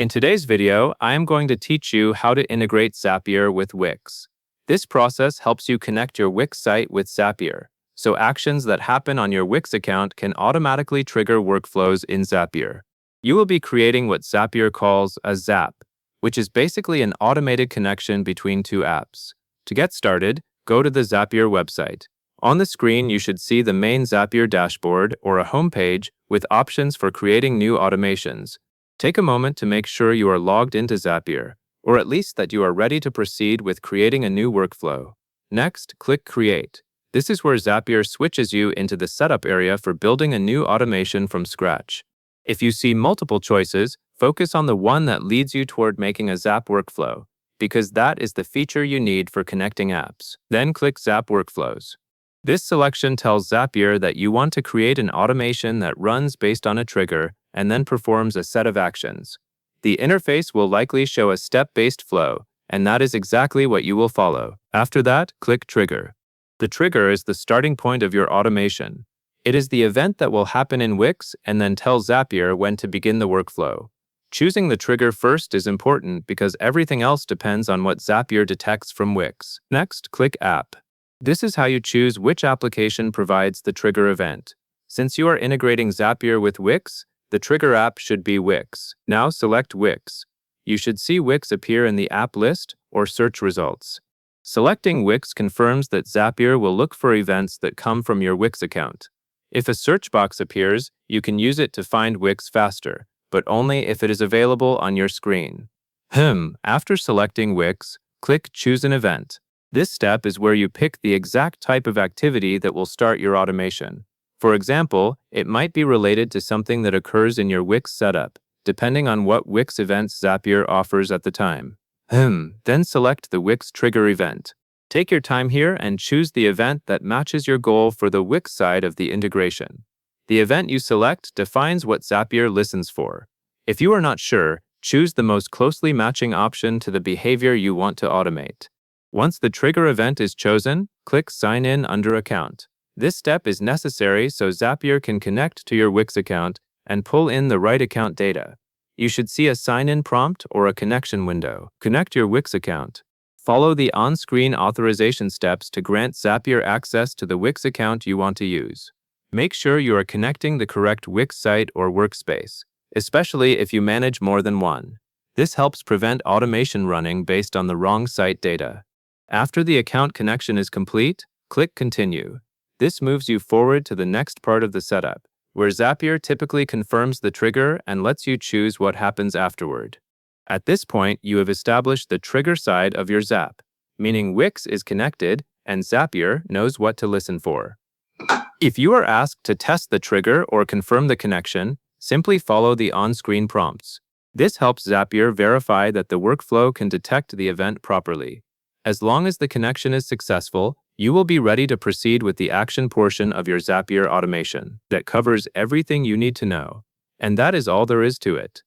In today's video, I am going to teach you how to integrate Zapier with Wix. This process helps you connect your Wix site with Zapier, so actions that happen on your Wix account can automatically trigger workflows in Zapier. You will be creating what Zapier calls a Zap, which is basically an automated connection between two apps. To get started, go to the Zapier website. On the screen, you should see the main Zapier dashboard or a homepage with options for creating new automations. Take a moment to make sure you are logged into Zapier, or at least that you are ready to proceed with creating a new workflow. Next, click Create. This is where Zapier switches you into the setup area for building a new automation from scratch. If you see multiple choices, focus on the one that leads you toward making a Zap workflow, because that is the feature you need for connecting apps. Then click Zap Workflows. This selection tells Zapier that you want to create an automation that runs based on a trigger and then performs a set of actions. The interface will likely show a step-based flow, and that is exactly what you will follow. After that, click Trigger. The trigger is the starting point of your automation. It is the event that will happen in Wix and then tell Zapier when to begin the workflow. Choosing the trigger first is important because everything else depends on what Zapier detects from Wix. Next, click App. This is how you choose which application provides the trigger event. Since you are integrating Zapier with Wix, the trigger app should be Wix. Now select Wix. You should see Wix appear in the app list or search results. Selecting Wix confirms that Zapier will look for events that come from your Wix account. If a search box appears, you can use it to find Wix faster, but only if it is available on your screen. After selecting Wix, click Choose an Event. This step is where you pick the exact type of activity that will start your automation. For example, it might be related to something that occurs in your Wix setup, depending on what Wix events Zapier offers at the time. Then select the Wix trigger event. Take your time here and choose the event that matches your goal for the Wix side of the integration. The event you select defines what Zapier listens for. If you are not sure, choose the most closely matching option to the behavior you want to automate. Once the trigger event is chosen, click Sign In under Account. This step is necessary so Zapier can connect to your Wix account and pull in the right account data. You should see a sign-in prompt or a connection window. Connect your Wix account. Follow the on-screen authorization steps to grant Zapier access to the Wix account you want to use. Make sure you are connecting the correct Wix site or workspace, especially if you manage more than one. This helps prevent automation running based on the wrong site data. After the account connection is complete, click Continue. This moves you forward to the next part of the setup, where Zapier typically confirms the trigger and lets you choose what happens afterward. At this point, you have established the trigger side of your Zap, meaning Wix is connected and Zapier knows what to listen for. If you are asked to test the trigger or confirm the connection, simply follow the on-screen prompts. This helps Zapier verify that the workflow can detect the event properly. As long as the connection is successful, you will be ready to proceed with the action portion of your Zapier automation that covers everything you need to know. And that is all there is to it.